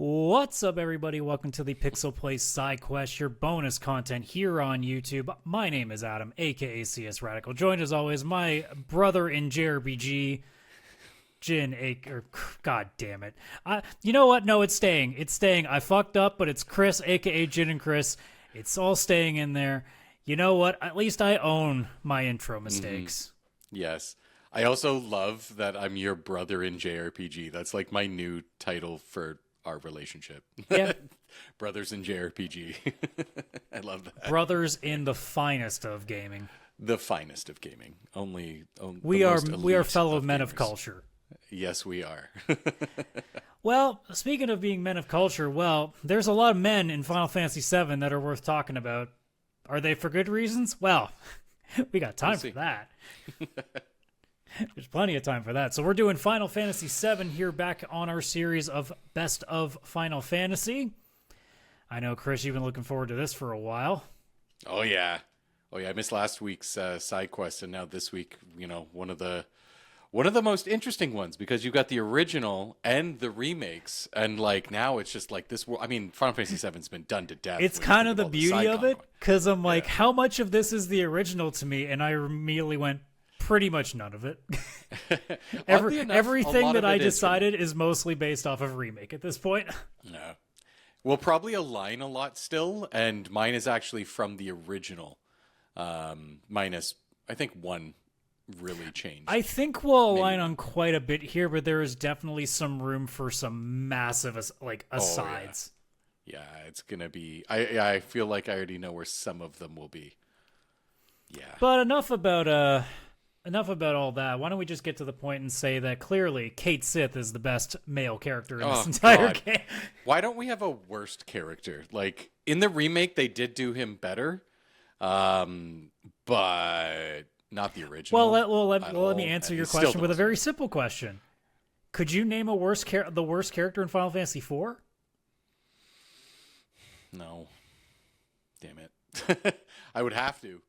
What's up, everybody? Welcome to the PixelPlay Sidequest, your bonus content here on YouTube. My name is Adam, aka CS Radical. Joined as always, my brother in JRPG, God damn it. You know what? No, it's staying. It's staying. I fucked up, but it's Chris, aka Jin and Chris. It's all staying in there. You know what? At least I own my intro mistakes. Yes. I also love that I'm your brother in JRPG. That's like my new title for our relationship. Yeah. Brothers in JRPG. I love that. Brothers in the finest of gaming. The finest of gaming. We are fellow men of culture. Yes, we are. Well, speaking of being men of culture, there's a lot of men in Final Fantasy VII that are worth talking about. Are they for good reasons? Well, we got time for that. There's plenty of time for that. So we're doing Final Fantasy VII here back on our series of Best of Final Fantasy. I know, Chris, you've been looking forward to this for a while. Oh, yeah. I missed last week's Sidequest, and now this week, one of the most interesting ones, because you've got the original and the remakes, and now it's just like this. I mean, Final Fantasy VII's been done to death. It's kind of the beauty of it, because I'm like, how much of this is the original to me? And I immediately went, pretty much none of it. Everything that I decided is mostly based off of remake at this point. Yeah. We'll probably align a lot still, and mine is actually from the original. Minus, I think, one really changed. I think we'll align on quite a bit here, but there is definitely some room for some massive asides. Yeah, it's gonna be. I feel like I already know where some of them will be. Yeah. But enough about all that. Why don't we just get to the point and say that clearly Kate Sith is the best male character in this entire game. Why don't we have a worst character? Like, in the remake, they did do him better, but not the original. Let me answer your question with a very simple question. Could you name the worst character in Final Fantasy IV? No. Damn it. I would have to.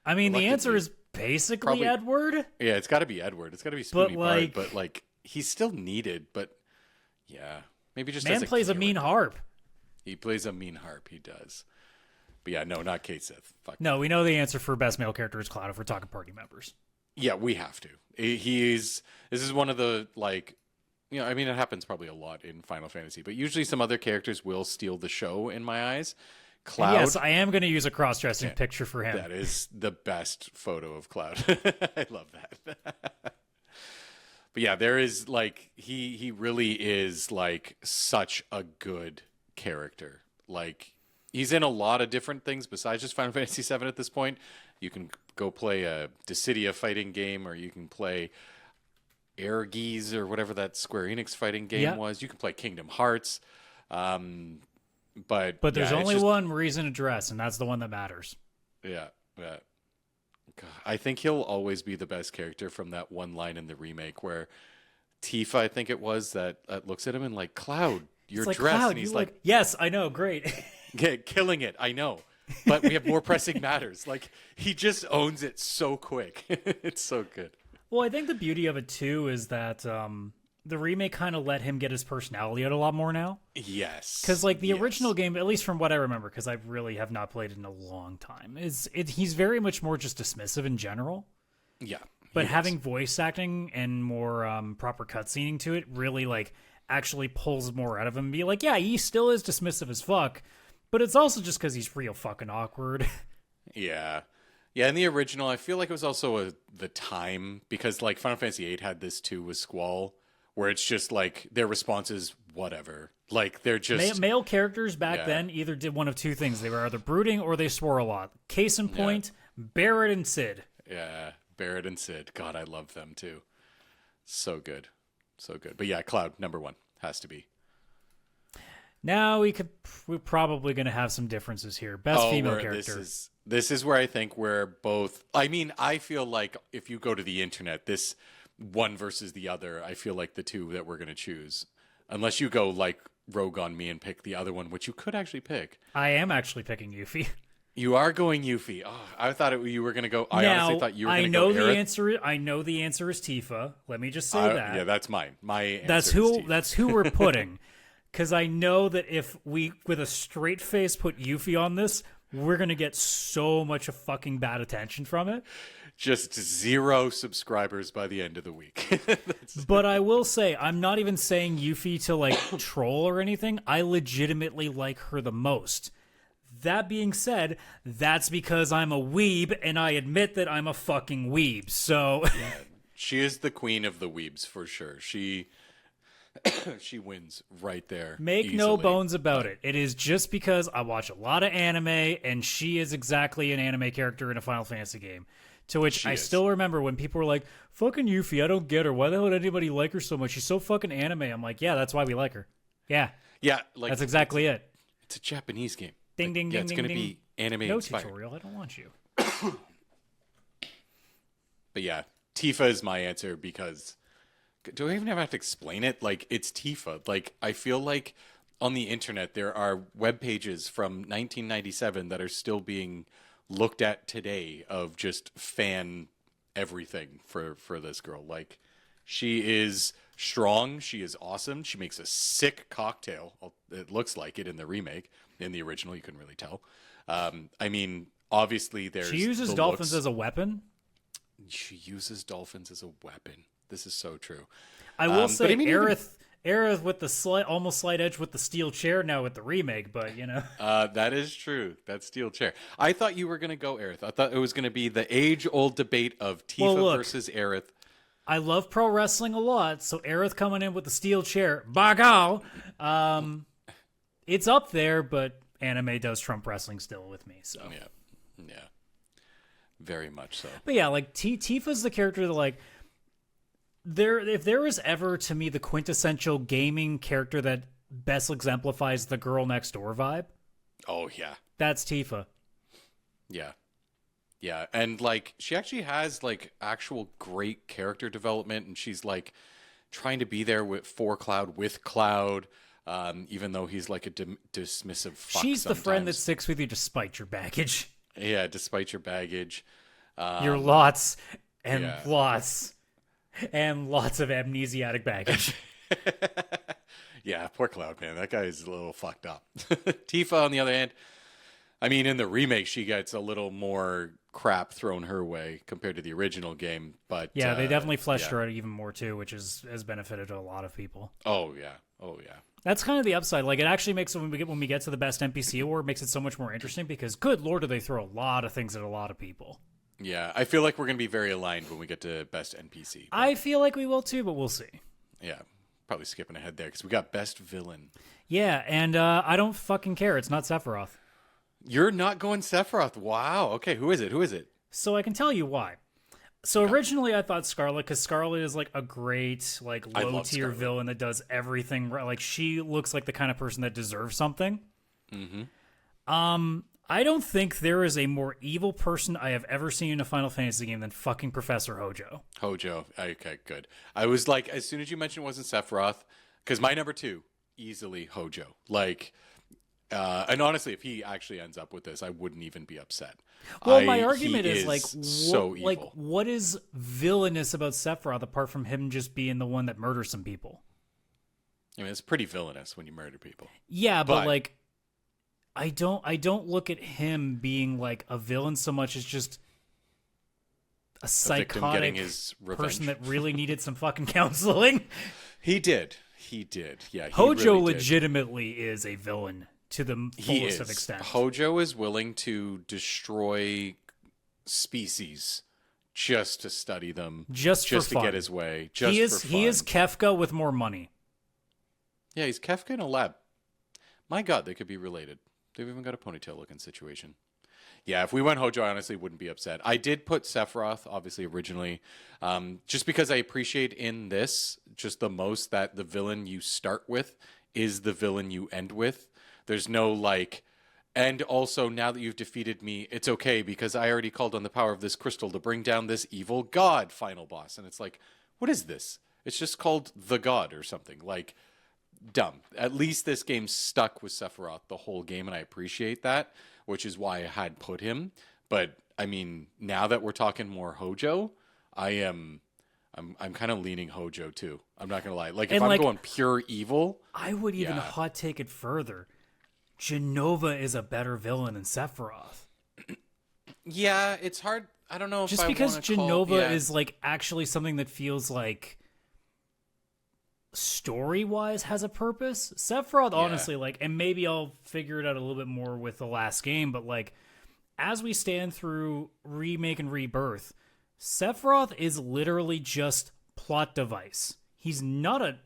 I mean, the answer is basically Edward. Yeah, it's got to be Edward. It's got to be Spoony Bard, but he's still needed. But yeah, maybe just man plays a mean harp. He plays a mean harp. He does. But yeah, no, not Kate Sith. Fuck. No, we know the answer for best male character is Cloud if we're talking party members. Yeah, we have to. This is one of the I mean, it happens probably a lot in Final Fantasy, but usually some other characters will steal the show in my eyes. Cloud. Yes, I am going to use a cross-dressing picture for him. That is the best photo of Cloud. I love that. But yeah, there is he really is such a good character. He's in a lot of different things besides just Final Fantasy VII at this point. You can go play a Dissidia fighting game, or you can play Airgees or whatever that Square Enix fighting game was. You can play Kingdom Hearts. But there's only one reason to dress, and that's the one that matters. Yeah. God, I think he'll always be the best character from that one line in the remake where Tifa, I think it was, that looks at him and Cloud, you're dressed. Cloud, and he's yes, I know, great. Killing it, I know. But we have more pressing matters. He just owns it so quick. It's so good. Well, I think the beauty of it, too, is that the remake kind of let him get his personality out a lot more now. Yes. Because the original game, at least from what I remember, because I really have not played it in a long time, he's very much more just dismissive in general. Yeah. But having voice acting and more proper cutscening to it really actually pulls more out of him and be yeah, he still is dismissive as fuck, but it's also just because he's real fucking awkward. Yeah. Yeah, in the original, I feel like it was also the time, because Final Fantasy VIII had this too with Squall, where it's just their response is whatever. They're just... Male characters back then either did one of two things. They were either brooding or they swore a lot. Case in point, Barrett and Cid. Yeah, Barrett and Cid. God, I love them too. So good. So good. But yeah, Cloud, number one. Has to be. Now we're probably going to have some differences here. Best female character. This is where I think we're both... I mean, I feel like if you go to the internet, this... one versus the other, I feel like the two that we're going to choose. Unless you go rogue on me and pick the other one, which you could actually pick. I am actually picking Yuffie. You are going Yuffie. Oh, I thought you were going to go... honestly thought you were going to go I know the answer is Tifa. Let me just say that. Yeah, that's mine. My answer is Tifa. That's who we're putting. Because I know that if we, with a straight face, put Yuffie on this, we're going to get so much of fucking bad attention from it. Just 0 subscribers by the end of the week. But I will say, I'm not even saying Yuffie to, like, troll or anything. I legitimately like her the most. That being said, that's because I'm a weeb, and I admit that I'm a fucking weeb, so... Yeah, she is the queen of the weebs, for sure. She wins right there. Make no bones about it. It is just because I watch a lot of anime, and she is exactly an anime character in a Final Fantasy game. To which I still remember when people were like, fucking Yuffie, I don't get her. Why the hell would anybody like her so much? She's so fucking anime. I'm like, yeah, that's why we like her. Yeah. Yeah, like that's exactly it. It's a Japanese game. Ding, ding, ding, it's going to be anime no inspired. Tutorial. I don't want you. But yeah, Tifa is my answer because... Do I even have to explain it? Like, it's Tifa. Like, I feel like on the internet there are web pages from 1997 that are still being looked at today of just fan everything for this girl. Like, she is strong. She is awesome. She makes a sick cocktail. It looks like it in the remake. In the original, you couldn't really tell. I mean, obviously there's... She uses dolphins as a weapon? She uses dolphins as a weapon. This is so true. I will say, Aerith with the almost slight edge with the steel chair now with the remake, but you know. That is true. That steel chair. I thought you were going to go Aerith. I thought it was going to be the age-old debate of Tifa versus Aerith. I love pro wrestling a lot, so Aerith coming in with the steel chair, bagow, it's up there, but anime does trump wrestling still with me. So yeah, very much so. But yeah, like Tifa's the character that like. If there was ever, to me, the quintessential gaming character that best exemplifies the girl next door vibe. Oh, yeah. That's Tifa. Yeah. Yeah. And, like, she actually has, like, actual great character development, and she's, like, trying to be there for Cloud with Cloud, even though he's, like, a dismissive fuck She's sometimes. the friend that sticks with you despite your baggage. Yeah, despite your baggage. Your lots and lots. And lots of amnesiac baggage. Yeah, poor Cloud, man. That guy's a little fucked up. Tifa, on the other hand, I mean, in the remake, she gets a little more crap thrown her way compared to the original game. But yeah, they definitely fleshed her out even more, too, which has benefited a lot of people. Oh, yeah. Oh, yeah. That's kind of the upside. Like, it actually makes it, when we get to the best NPC award, makes it so much more interesting because, good lord, do they throw a lot of things at a lot of people. Yeah, I feel like we're going to be very aligned when we get to Best NPC. But... I feel like we will too, but we'll see. Yeah, probably skipping ahead there because we got Best Villain. Yeah, and I don't fucking care. It's not Sephiroth. You're not going Sephiroth? Wow. Okay, who is it? Who is it? So I can tell you why. So originally I thought Scarlet, because Scarlet is like a great, like low-tier villain that does everything right. Like she looks like the kind of person that deserves something. Mm-hmm. I don't think there is a more evil person I have ever seen in a Final Fantasy game than fucking Professor Hojo. Hojo. Okay, good. I was like, as soon as you mentioned it wasn't Sephiroth, because my number 2, easily Hojo. Like, and honestly, if he actually ends up with this, I wouldn't even be upset. Well, my argument is like, so evil. Like, what is villainous about Sephiroth apart from him just being the one that murders some people? I mean, it's pretty villainous when you murder people. Yeah, but like, I don't look at him being like a villain so much as just a psychotic person that really needed some fucking counseling. He did. Yeah. Hojo really legitimately is a villain to the fullest of extent. Hojo is willing to destroy species just to study them, just to get his way. He is Kefka with more money. Yeah, he's Kefka in a lab. My God, they could be related. They've even got a ponytail-looking situation. Yeah, if we went Hojo, I honestly wouldn't be upset. I did put Sephiroth, obviously, originally, just because I appreciate in this just the most that the villain you start with is the villain you end with. There's no, like... And also, now that you've defeated me, it's okay, because I already called on the power of this crystal to bring down this evil god final boss. And it's like, what is this? It's just called the god or something. Like... dumb. At least this game stuck with Sephiroth the whole game, and I appreciate that, which is why I had put him. But I mean, now that we're talking more Hojo, I am I'm kind of leaning Hojo too. I'm not gonna lie. Like, And, if I'm like, going pure evil, I would even yeah. hot take it further. Genova is a better villain than Sephiroth. Yeah, it's hard. I don't know if Just I because wanna Genova is like actually something that feels like story-wise has a purpose. Sephiroth, honestly, like, and maybe I'll figure it out a little bit more with the last game, but like, as we stand through Remake and Rebirth, Sephiroth is literally just plot device. He's not a,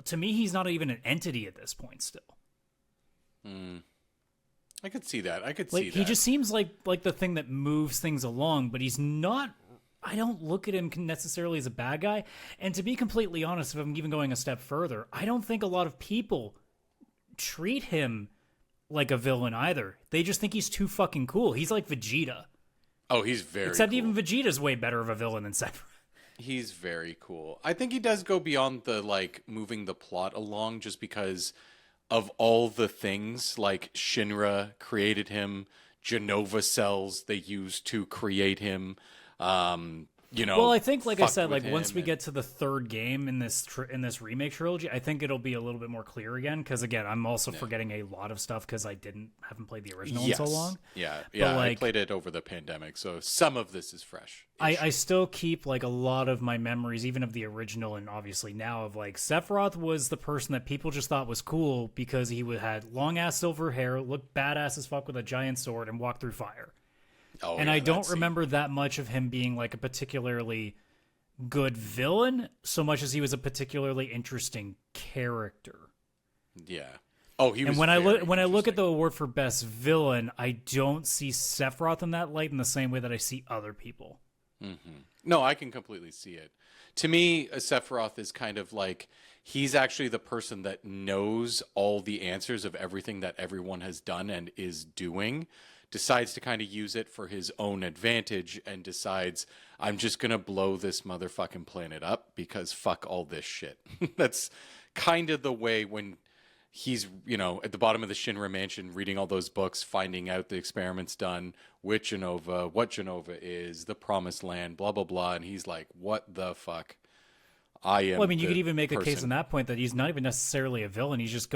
to me, he's not even an entity at this point still. I could see that. I could Like, see that. he just seems like the thing that moves things along, but he's not. I don't look at him necessarily as a bad guy. And to be completely honest, if I'm even going a step further, I don't think a lot of people treat him like a villain either. They just think he's too fucking cool. He's like Vegeta. Oh, he's very Except cool. even Vegeta's way better of a villain than Sephiroth. He's very cool. I think he does go beyond the, like, moving the plot along, just because of all the things, like Shinra created him, Genova cells they used to create him. You know, Well, I think, like I fucked said, with like once him we and- get to the third game in this remake trilogy, I think it'll be a little bit more clear again. Because again, I'm also forgetting a lot of stuff because I haven't played the original in so long. Yeah, But, yeah. I like, played it over the pandemic, so some of this is fresh. I still keep like a lot of my memories, even of the original and obviously now, of like Sephiroth was the person that people just thought was cool because he had long ass silver hair, looked badass as fuck with a giant sword, and walked through fire. And I don't remember that much of him being like a particularly good villain, so much as he was a particularly interesting character. Yeah. Oh, he was. And when I look at the award for best villain, I don't see Sephiroth in that light in the same way that I see other people. No, I can completely see it. To me, Sephiroth is kind of like, he's actually the person that knows all the answers of everything that everyone has done and is doing, decides to kind of use it for his own advantage, and decides, I'm just going to blow this motherfucking planet up because fuck all this shit. That's kind of the way when he's, you know, at the bottom of the Shinra mansion reading all those books, finding out the experiments done with Genova, what Genova is, the promised land, blah, blah, blah. And he's like, what the fuck? I am. Well, I mean, you could even make a case on that point that he's not even necessarily a villain. He's just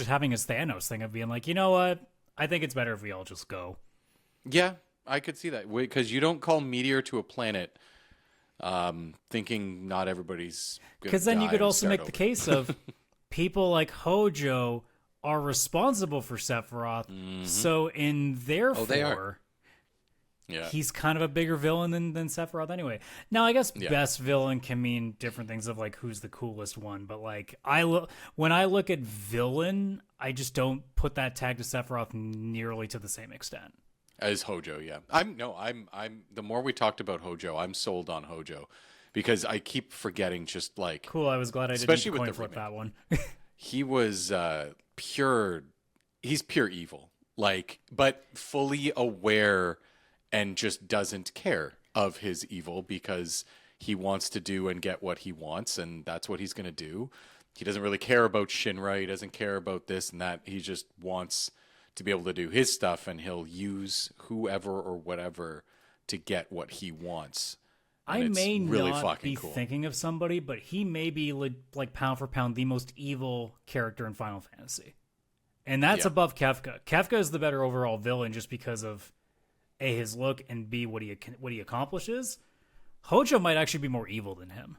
having his Thanos thing of being like, you know what? I think it's better if we all just go. Yeah, I could see that. Because you don't call meteor to a planet thinking not everybody's going to Because then you could also make over. the case of people like Hojo are responsible for Sephiroth. So therefore, they are. Yeah. he's kind of a bigger villain than Sephiroth anyway. Now, I guess best villain can mean different things of like who's the coolest one. But like when I look at villain, I just don't put that tag to Sephiroth nearly to the same extent. As Hojo, yeah. I'm the more we talked about Hojo, I'm sold on Hojo, because I keep forgetting just like Cool, I was glad I didn't especially with coin the flip remake. that one. He was he's pure evil. Like, but fully aware and just doesn't care of his evil because he wants to do and get what he wants, and that's what he's going to do. He doesn't really care about Shinra. He doesn't care about this and that. He just wants to be able to do his stuff, and he'll use whoever or whatever to get what he wants. And I it's may really not fucking be cool. thinking of somebody, but he may be like pound for pound the most evil character in Final Fantasy. And that's above Kefka. Kefka is the better overall villain just because of A, his look, and B, what he accomplishes. Hojo might actually be more evil than him.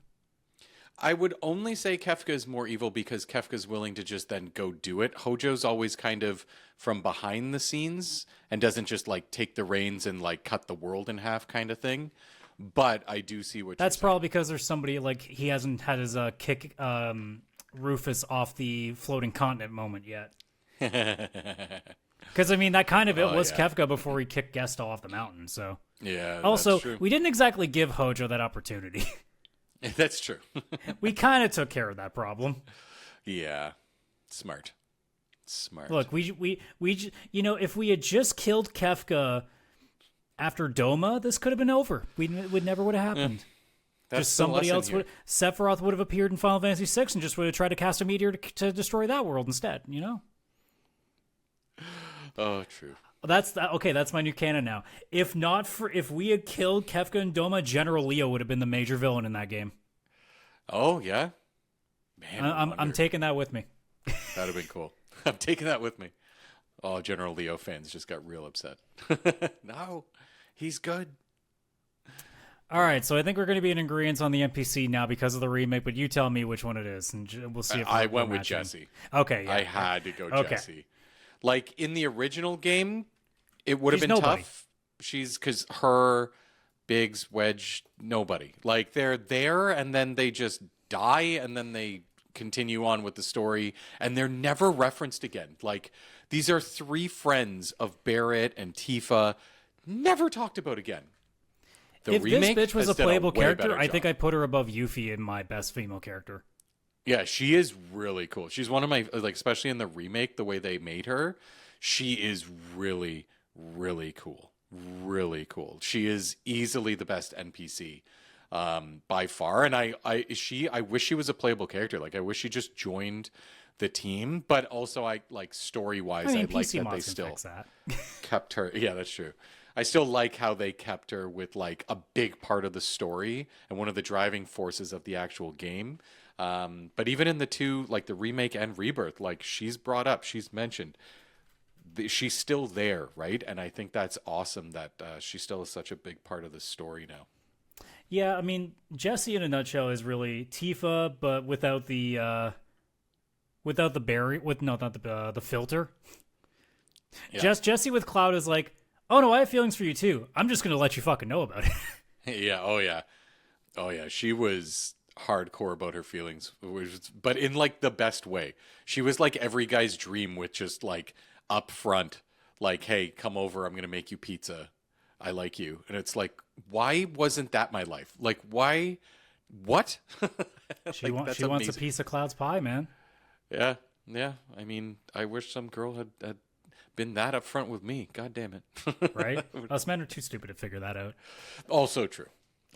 I would only say Kefka is more evil because Kefka's willing to just then go do it. Hojo's always kind of from behind the scenes and doesn't just like take the reins and like cut the world in half kind of thing. But I do see what That's you're probably because there's somebody like he hasn't had his kick Rufus off the floating continent moment yet. Because I mean that kind of it was Kefka before he kicked Gesta off the mountain. So yeah. also that's true. we didn't exactly give Hojo that opportunity. That's true. We kind of took care of that problem. Yeah. Smart. Look, we you know, if we had just killed Kefka after Doma, this could have been over. Would never would have happened. That's Just the somebody lesson else here. would. Sephiroth would have appeared in Final Fantasy VI and just would have tried to cast a meteor to destroy that world instead. You know. Oh, true. Okay, that's my new canon now. If we had killed Kefka and Doma, General Leo would have been the major villain in that game. Oh yeah, man. I'm taking that with me. That'd have been cool. I'm taking that with me. Oh, General Leo fans just got real upset. No, he's good. All right, so I think we're going to be in agreement on the NPC now because of the remake, but you tell me which one it is, and we'll see if I we're went with matching. Jesse. Okay, yeah. I had to go Okay. Jesse. Like in the original game, it would have She's been nobody. tough. She's because her, Biggs, Wedge, nobody. Like they're there and then they just die and then they continue on with the story and they're never referenced again. Like these are three friends of Barrett and Tifa, never talked about again. The If this remake bitch was has a done playable way character, better I think job. I'd put her above Yuffie in my best female character. Yeah, she is really cool. She's one of my, like, especially in the remake, the way they made her, she is really, really cool. Really cool. She is easily the best NPC by far. And I wish she was a playable character. Like, I wish she just joined the team. But also, I like story wise, I mean, I like PC that they mods can still fix that. kept her. Yeah, that's true. I still like how they kept her with like a big part of the story and one of the driving forces of the actual game. But even in the two, like the remake and rebirth, like she's brought up, she's mentioned, she's still there, right? And I think that's awesome that she still is such a big part of the story now. Yeah, I mean, Jessie in a nutshell is really Tifa, but without the berry, with no, not the filter. Yeah. Jessie with Cloud is like, oh no, I have feelings for you too. I'm just gonna let you fucking know about it. Yeah. Oh yeah. Oh yeah. She was hardcore about her feelings, but in like the best way. She was like every guy's dream with just like up front, like, hey, come over. I'm going to make you pizza. I like you. And it's like, why wasn't that my life? Like, why? What? She Like, that's wants a amazing. piece of Cloud's pie, man. Yeah. Yeah. I mean, I wish some girl had been that upfront with me. God damn it. Right? Us men are too stupid to figure that out. Also true.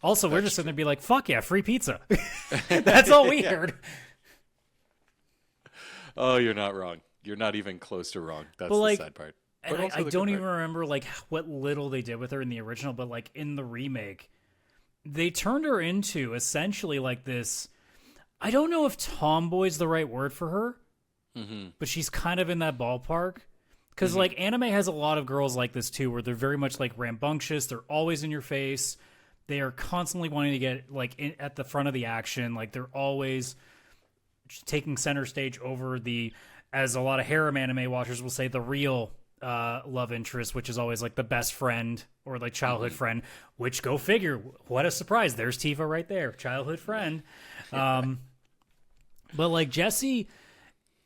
Also, we're just sitting there be like, fuck yeah, free pizza. That's all we heard. Oh, you're not wrong. You're not even close to wrong. That's But, like, the sad part. And But also I the don't good even part. remember like what little they did with her in the original, but like in the remake, they turned her into essentially like this. I don't know if tomboy's the right word for her, but she's kind of in that ballpark. Because like anime has a lot of girls like this too, where they're very much like rambunctious. They're always in your face. They are constantly wanting to get like at the front of the action. Like they're always taking center stage over the, as a lot of harem anime watchers will say, the real love interest, which is always like the best friend or like childhood friend, which go figure. What a surprise. There's Tifa right there. Childhood friend. But like Jessie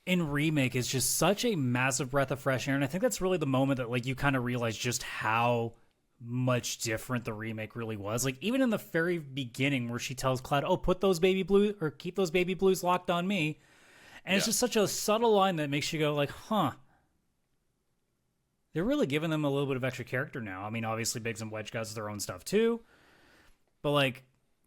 in remake is just such a massive breath of fresh air. And I think that's really the moment that like you kind of realize just how much different the remake really was. Like even in the very beginning where she tells Cloud, oh, put those baby blues or keep those baby blues locked on me. And it's just such a subtle line that makes you go like, huh. They're really giving them a little bit of extra character now. I mean, obviously Biggs and Wedge got their own stuff too. But like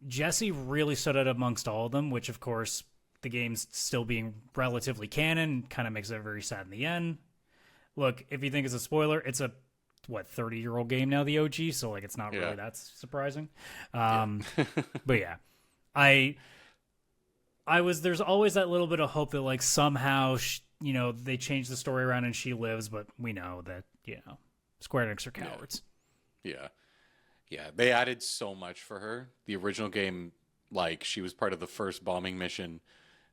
Jessie really stood out amongst all of them, which of course the game's still being relatively canon kind of makes it very sad in the end. Look, if you think it's a spoiler, it's a 30-year-old game now, the OG, so like it's not really that surprising. But yeah, there's always that little bit of hope that like somehow they change the story around and she lives, but we know that Square Enix are cowards. Yeah. They added so much for her. The original game, like she was part of the first bombing mission.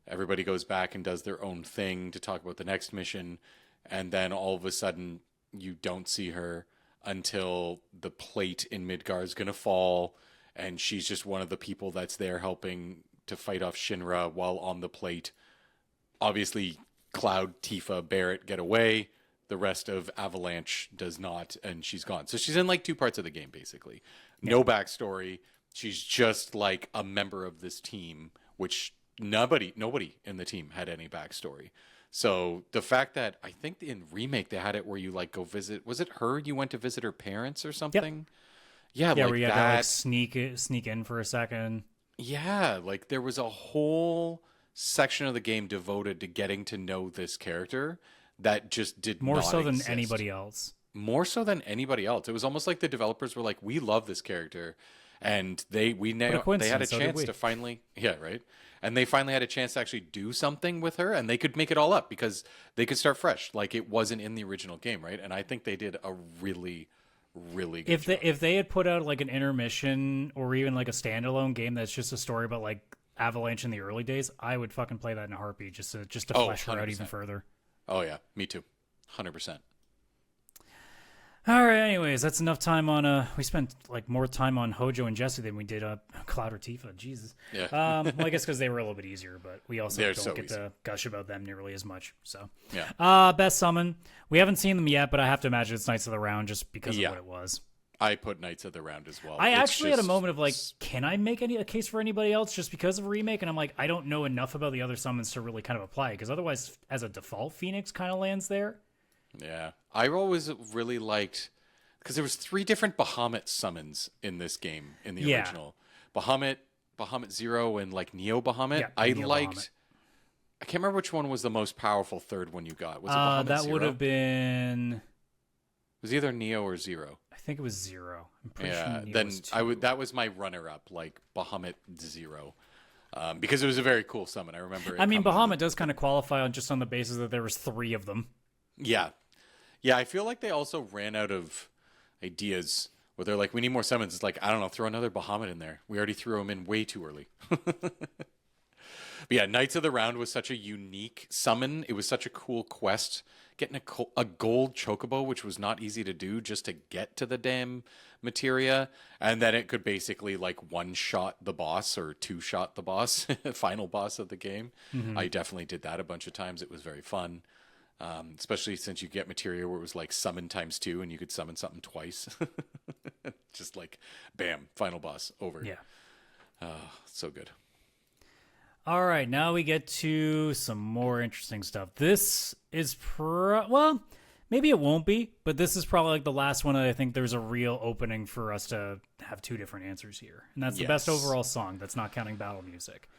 Everybody goes back and does their own thing to talk about the next mission, and then all of a sudden you don't see her until the plate in Midgar is gonna fall, and she's just one of the people that's there helping to fight off Shinra while on the plate. Obviously, Cloud, Tifa, Barrett get away. The rest of Avalanche does not, and she's gone. So she's in like two parts of the game, basically. No backstory. She's just like a member of this team, which nobody in the team had any backstory. So the fact that I think in remake they had it where you like go visit, was it her? You went to visit her parents or something? Yeah, Yeah, like where you had that. to like sneak in for a second. Yeah, like there was a whole section of the game devoted to getting to know this character that just did More not so than exist. anybody else. More so than anybody else. It was almost like the developers were like, we love this character, And they had a chance to finally, yeah, right. And they finally had a chance to actually do something with her, and they could make it all up because they could start fresh. Like it wasn't in the original game, right? And I think they did a really, really good job. If they had put out like an intermission or even like a standalone game that's just a story about like Avalanche in the early days, I would fucking play that in a heartbeat just to flesh her out even further. Oh yeah, me too, 100%. All right, anyways, that's enough time on we spent like more time on Hojo and Jesse than we did Cloud or Tifa. Jesus. Yeah. Well, I guess because they were a little bit easier, but we also don't get to gush about them nearly as much. So yeah. Best summon. We haven't seen them yet, but I have to imagine it's Knights of the Round just because of what it was. I put Knights of the Round as well. I actually had a moment of like, can I make a case for anybody else just because of a remake? And I'm like, I don't know enough about the other summons to really kind of apply, because otherwise, as a default, Phoenix kind of lands there. Yeah, I always really liked, because there was 3 different Bahamut summons in this game in the original. Bahamut 0, and like Neo Bahamut. I liked. Bahamut. I can't remember which one was the most powerful third one you got. Was it Bahamut that 0? Would have been. It was either Neo or 0. I think it was 0. I'm pretty sure Neo then was 2. That was my runner-up, like Bahamut 0. Because it was a very cool summon. I remember. I mean, Bahamut does kind of qualify on just on the basis that there was 3 of them. Yeah, yeah. I feel like they also ran out of ideas where they're like, we need more summons. It's like, I don't know, throw another Bahamut in there. We already threw him in way too early. But yeah, Knights of the Round was such a unique summon. It was such a cool quest. Getting a gold chocobo, which was not easy to do just to get to the damn materia, and then it could basically like one-shot the boss or two-shot the boss, final boss of the game. Mm-hmm. I definitely did that a bunch of times. It was very fun, especially since you get materia where it was like summon times 2 and you could summon something twice. Just like, bam, final boss, over. Yeah. So good. All right, now we get to some more interesting stuff. This is well, maybe it won't be, but this is probably like the last one that I think there's a real opening for us to have 2 different answers here. And that's the best overall song. That's not counting battle music.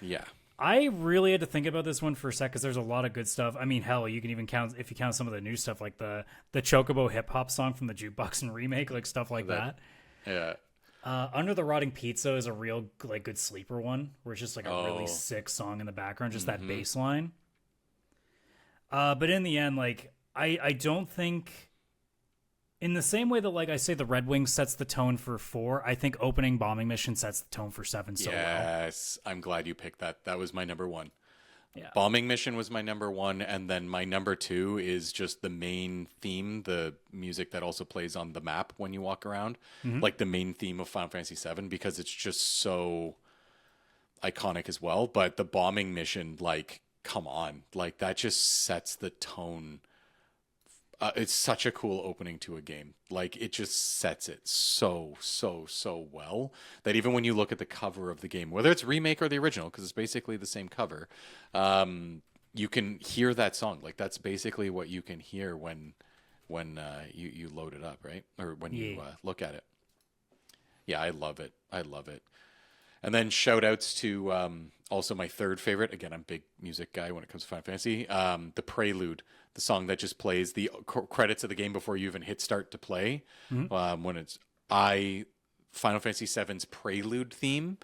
Yeah. I really had to think about this one for a sec because there's a lot of good stuff. I mean, hell, you can even count, if you count some of the new stuff, like the Chocobo hip hop song from the Jukebox and remake, like stuff like that. Yeah. Under the Rotting Pizza is a real like good sleeper one, where it's just like a really sick song in the background, just that bass line. But in the end, like I don't think, in the same way that like I say the Red Wings sets the tone for 4, I think opening Bombing Mission sets the tone for 7 so well. Yes, I'm glad you picked that. That was my number 1. Yeah. Bombing Mission was my number 1, and then my number 2 is just the main theme, the music that also plays on the map when you walk around, like the main theme of Final Fantasy VII, because it's just so iconic as well. But the Bombing Mission, like, come on, like that just sets the tone. It's such a cool opening to a game. Like, it just sets it so well that even when you look at the cover of the game, whether it's remake or the original, because it's basically the same cover, you can hear that song. Like, that's basically what you can hear when you load it up, right? Or when you look at it. Yeah, I love it. And then shout outs to also my third favorite. Again, I'm a big music guy when it comes to Final Fantasy. The Prelude, the song that just plays the credits of the game before you even hit start to play. When it's Final Fantasy VII's Prelude theme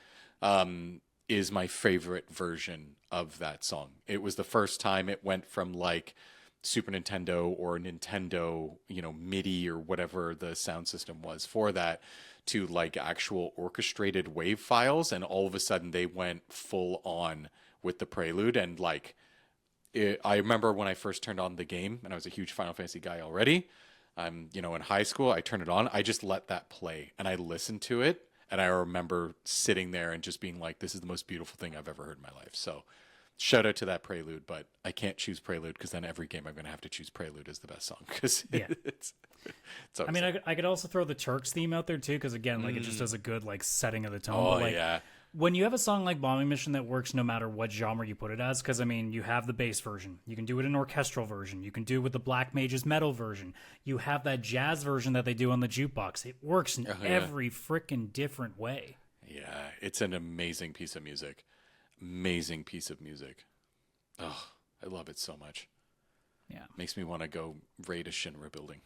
is my favorite version of that song. It was the first time it went from like Super Nintendo or Nintendo, MIDI or whatever the sound system was for that, to like actual orchestrated wave files, and all of a sudden they went full on with the Prelude. And like I remember when I first turned on the game, and I was a huge Final Fantasy guy already. In high school, I turned it on. I just let that play, and I listened to it, and I remember sitting there and just being like, "This is the most beautiful thing I've ever heard in my life." So, shout out to that Prelude, but I can't choose Prelude because then every game I'm going to have to choose Prelude as the best song, because it's I mean, I could also throw the Turks theme out there too, because again, like it just does a good like setting of the tone. Oh, but, like, yeah. When you have a song like Bombing Mission that works no matter what genre you put it as, because I mean, you have the bass version, you can do it in orchestral version, you can do it with the Black Mage's metal version, you have that jazz version that they do on the jukebox. It works in every freaking different way. Yeah, it's an amazing piece of music. Amazing piece of music. Oh, I love it so much. Yeah. Makes me want to go raid a Shinra building.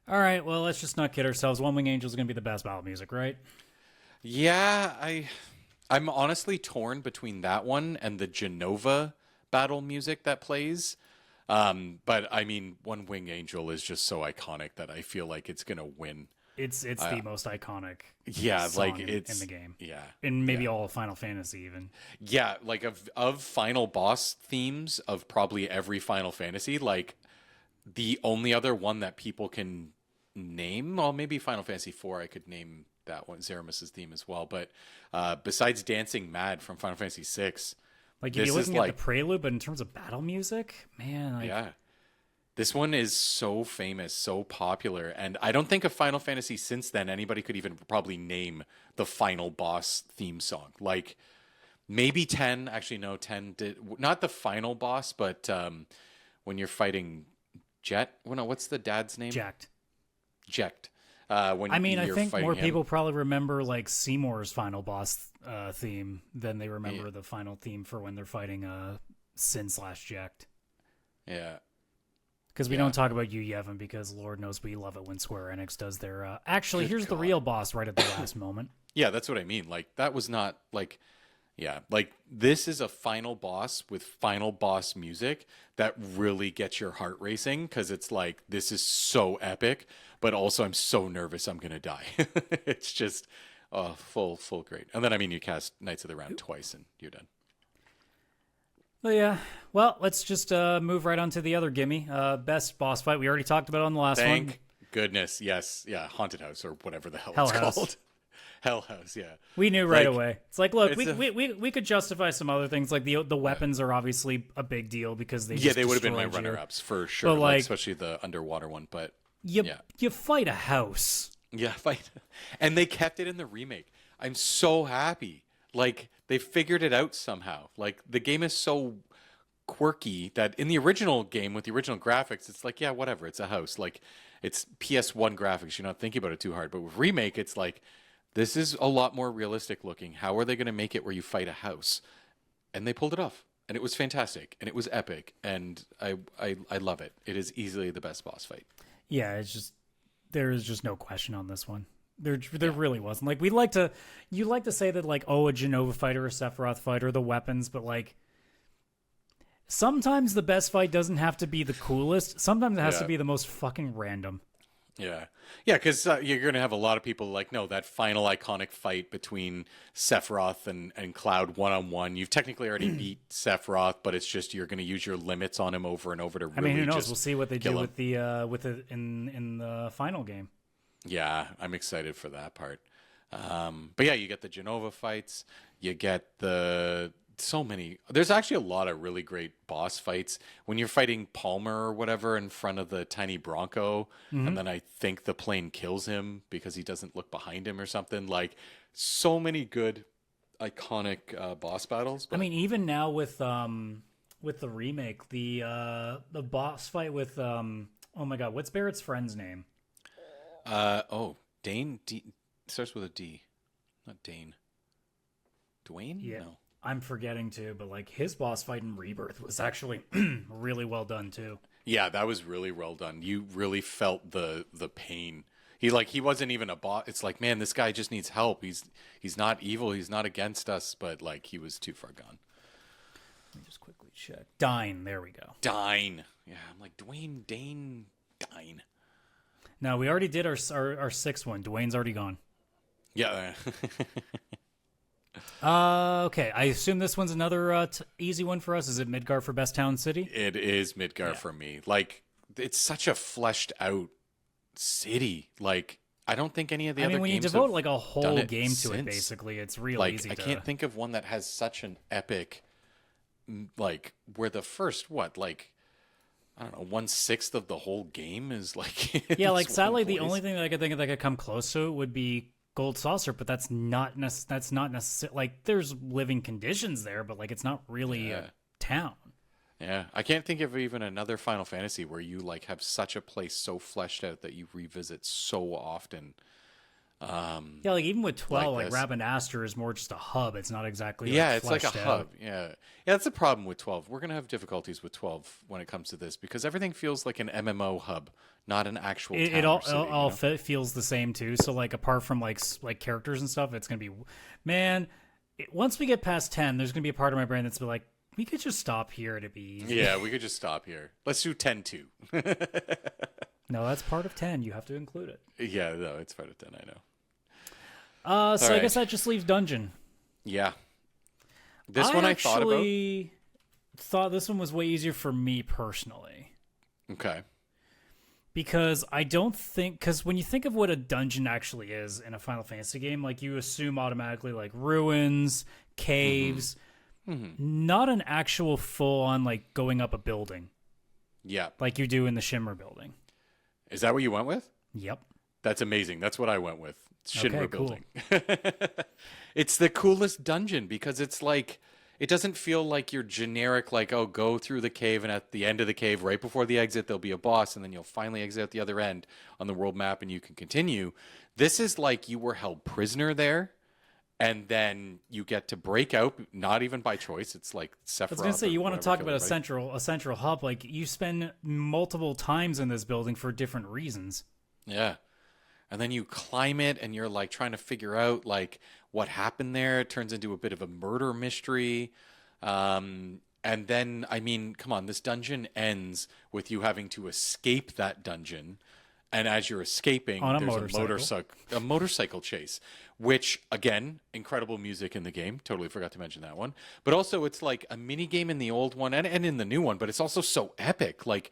All right, well, let's just not kid ourselves. One Wing Angel is going to be the best battle music, right? Yeah, I'm honestly torn between that one and the Genova battle music that plays. But I mean, One Wing Angel is just so iconic that I feel like it's gonna win. It's the most iconic Yeah, like song in the game. yeah, In maybe all of Final Fantasy even. yeah, like of final boss themes of probably every Final Fantasy, like the only other one that people can name, well, maybe Final Fantasy IV, I could name that one, Zeramis's theme as well. But besides Dancing Mad from Final Fantasy VI, Like, if this you're is looking at like, the prelude, but in terms of battle music, man, like, yeah, this one is so famous, so popular, and I don't think of Final Fantasy since then anybody could even probably name the final boss theme song. Like maybe 10, actually no, 10 did not the final boss, but when you're fighting Jet, well, no, what's the dad's name? jacked. Jet. When I mean, I you're think fighting more him. people probably remember like Seymour's final boss theme than they remember the final theme for when they're fighting Sin/Jacked. Yeah. Because we don't talk about Yu Yevon because Lord knows we love it when Square Enix does their. Actually, Good here's the God. real boss right at the last moment. Yeah, that's what I mean. Like that was not like, yeah, like this is a final boss with final boss music that really gets your heart racing because it's like this is so epic, but also I'm so nervous I'm gonna die. It's just full great. And then I mean you cast Knights of the Round twice and you're done. But yeah, well, let's just move right on to the other gimme. Best boss fight. We already talked about it on the last one. Thank goodness, yes, yeah, Haunted House or whatever the hell Hell it's House. called. Hell House, yeah. We knew right Like, away. It's like, look, it's we could justify some other things. Like the weapons are obviously a big deal because they Yeah, just they would have been my destroyed you. runner-ups for sure, But, like, like, especially the underwater one. But You yeah, you fight a house. yeah, fight, and they kept it in the remake. I'm so happy. Like they figured it out somehow. Like the game is so quirky that in the original game with the original graphics, it's like, yeah, whatever, it's a house. Like it's PS1 graphics. You're not thinking about it too hard. But with remake, it's like this is a lot more realistic looking. How are they going to make it where you fight a house? And they pulled it off. And it was fantastic, and it was epic, and I love it. It is easily the best boss fight. Yeah, it's just there is just no question on this one. There really wasn't. Like you like to say that like, oh, a Genova fight or a Sephiroth fight or the weapons, but like sometimes the best fight doesn't have to be the coolest. Sometimes it has to be the most fucking random. Yeah, yeah, because you're going to have a lot of people like, no, that final iconic fight between Sephiroth and Cloud one-on-one. You've technically already beat Sephiroth, but it's just you're going to use your limits on him over and over to really I mean, who knows? just We'll see what they do kill with the in the final game. Yeah, I'm excited for that part. But yeah, you get the Genova fights. You get so many. There's actually a lot of really great boss fights when you're fighting Palmer or whatever in front of the tiny Bronco, and then I think the plane kills him because he doesn't look behind him or something. Like so many good, iconic boss battles. But I mean, even now with the remake, the boss fight with oh my god, what's Barrett's friend's name? Dane starts with a D, not Dane. Dwayne? Yeah. No. I'm forgetting too, but like his boss fight in Rebirth was actually really well done too. Yeah, that was really well done. You really felt the pain. He wasn't even a boss. It's like, man, this guy just needs help. He's not evil. He's not against us, but like he was too far gone. Let me just quickly check. Dine, there we go. Dine. Yeah, I'm like Dwayne Dane Dine. No, we already did our sixth one. Dwayne's already gone. Yeah. Okay, I assume this one's another easy one for us. Is it Midgar for Best Town City? It is Midgar for me. Like it's such a fleshed out city. Like I don't think any of the other games. I mean, when you have devote like a whole done it game to it, since. basically, it's real Like easy. I can't think of one that has such an epic, like where the first like I don't know 1/6 of the whole game is like Yeah, like sadly, the place. only thing that I could think of that could come close to it would be Gold Saucer, but that's not necessarily like there's living conditions there, but like it's not really a town. Yeah, I can't think of even another Final Fantasy where you like have such a place so fleshed out that you revisit so often. Yeah, like even with 12, like this. Rabanastre is more just a hub. It's not exactly It's like a fleshed hub. out. Yeah, that's the problem with 12. We're gonna have difficulties with 12 when it comes to this because everything feels like an MMO hub, not an actual town It or all city, feels the same too. So like apart from like characters and stuff, it's gonna be, man. Once we get past 10, there's gonna be a part of my brain that's be like, we could just stop here to be easy. Yeah, we could just stop here. Let's do 10 too. No, that's part of 10. You have to include it. Yeah, no, it's part of 10. I know. So I guess that just leaves dungeon. Yeah. This one I thought about. Thought this one was way easier for me personally. Okay. Because I don't think, because when you think of what a dungeon actually is in a Final Fantasy game, like you assume automatically like ruins, caves, not an actual full on like going up a building. Yeah. Like you do in the Shimmer building. Is that what you went with? Yep. That's amazing. That's what I went with. Shinra cool. building. It's the coolest dungeon because it's like it doesn't feel like your generic like, oh, go through the cave and at the end of the cave right before the exit there'll be a boss and then you'll finally exit at the other end on the world map and you can continue. This is like you were held prisoner there and then you get to break out, not even by choice. It's like Sephiroth. I was gonna say, you want to talk about a central hub, like you spend multiple times in this building for different reasons. Yeah. And then you climb it and you're like trying to figure out like what happened there. It turns into a bit of a murder mystery. And then, I mean, come on, this dungeon ends with you having to escape that dungeon. And as you're escaping, there's a motorcycle chase, which, again, incredible music in the game. Totally forgot to mention that one. But also, it's like a mini game in the old one and in the new one, but it's also so epic. Like,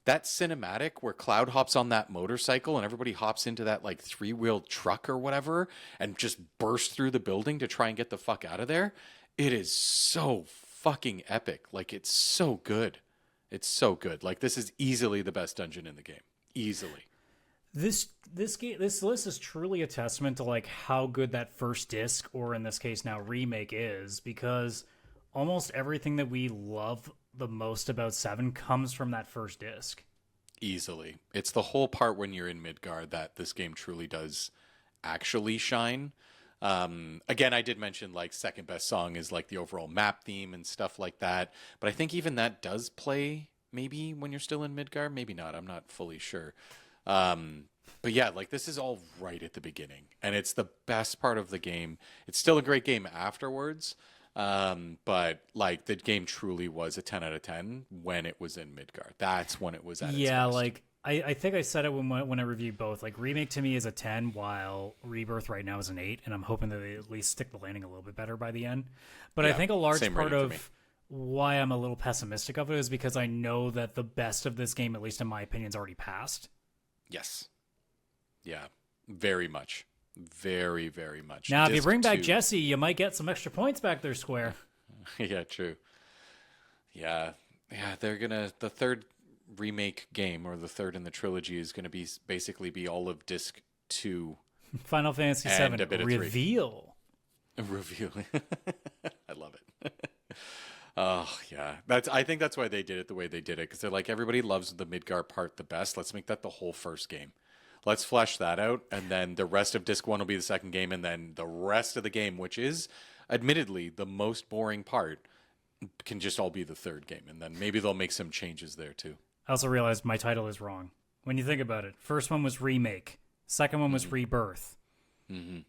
that cinematic where Cloud hops on that motorcycle and everybody hops into that like 3-wheeled truck or whatever and just bursts through the building to try and get the fuck out of there. It is so fucking epic. Like, it's so good. It's so good. Like, this is easily the best dungeon in the game. Easily. This list is truly a testament to like how good that first disc, or in this case now remake, is, because almost everything that we love the most about 7 comes from that first disc. Easily. It's the whole part when you're in Midgard that this game truly does actually shine. Again, I did mention like second best song is like the overall map theme and stuff like that, but I think even that does play maybe when you're still in Midgard, maybe not. I'm not fully sure. But yeah, like this is all right at the beginning and it's the best part of the game. It's still a great game afterwards. But like the game truly was a 10 out of 10 when it was in Midgard. That's when it was at its best. Like I think I said it when I reviewed both. Like remake to me is a 10, while Rebirth right now is an 8, and I'm hoping that they at least stick the landing a little bit better by the end. But yeah, I think a large part of why I'm a little pessimistic of it is because I know that the best of this game, at least in my opinion, is already passed. Yes. Yeah. Very much. Very, very much. Now, if you bring back Jesse, you might get some extra points back there, Square. Yeah, true. Yeah, they're gonna, the third remake game, or the third in the trilogy, is gonna be basically be all of disc 2. Final Fantasy VII reveal. Reveal. I love it. Oh yeah, I think that's why they did it the way they did it, because they're like, everybody loves the Midgard part the best. Let's make that the whole first game. Let's flesh that out, and then the rest of Disc 1 will be the second game, and then the rest of the game, which is admittedly the most boring part, can just all be the third game, and then maybe they'll make some changes there too. I also realized my title is wrong. When you think about it, first one was Remake, second one was Rebirth. Mm-hmm.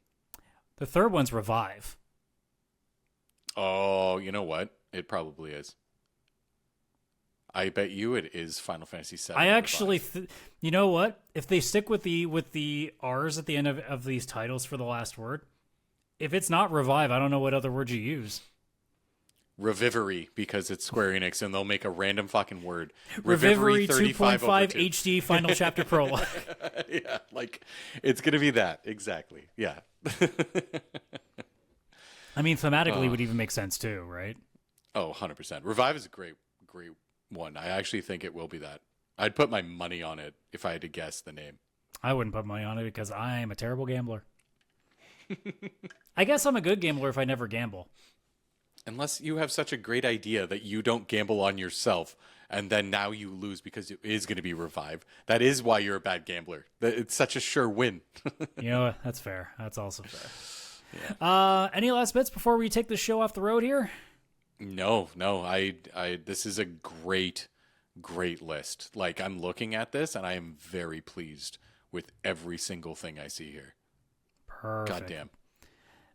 The third one's Revive. Oh, you know what? It probably is. I bet you it is Final Fantasy VII. I actually, you know what? If they stick with the R's at the end of these titles for the last word, if it's not Revive, I don't know what other word you use. Revivery, because it's Square Enix, and they'll make a random fucking word. Revivery 2.5 HD Final Chapter Prologue. Yeah, like, it's going to be that. Exactly. Yeah. I mean, thematically would even make sense too, right? Oh, 100%. Revive is a great one. I actually think it will be that. I'd put my money on it if I had to guess the name. I wouldn't put money on it because I'm a terrible gambler. I guess I'm a good gambler if I never gamble. Unless you have such a great idea that you don't gamble on yourself, and then now you lose because it is going to be revived. That is why you're a bad gambler. It's such a sure win. You know what? That's fair. That's also fair. Yeah. Any last bits before we take the show off the road here? No. This is a great list. Like, I'm looking at this, and I am very pleased with every single thing I see here. Perfect. Goddamn.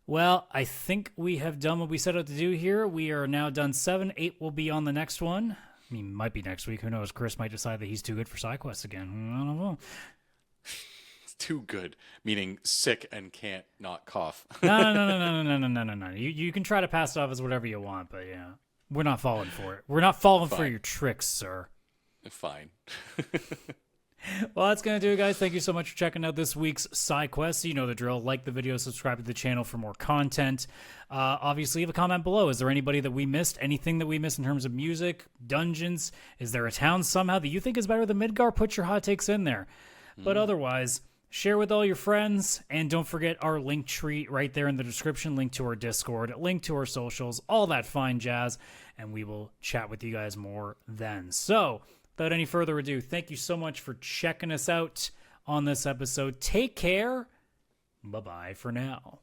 Well, I think we have done what we set out to do here. We are now done 7. 8 will be on the next one. I mean, might be next week. Who knows? Chris might decide that he's too good for Sidequests again. I don't know. It's too good, meaning sick and can't not cough. No. You can try to pass it off as whatever you want, but yeah, we're not falling for it. We're not falling for your tricks, sir. Fine. Well, that's going to do it, guys. Thank you so much for checking out this week's Sidequest. You know the drill. Like the video, subscribe to the channel for more content. Obviously, leave a comment below. Is there anybody that we missed? Anything that we missed in terms of music, dungeons? Is there a town somehow that you think is better than Midgar? Put your hot takes in there. But otherwise, share with all your friends. And don't forget our link tree right there in the description. Link to our Discord, link to our socials, all that fine jazz. And we will chat with you guys more then. So, without any further ado, thank you so much for checking us out on this episode. Take care. Bye-bye for now.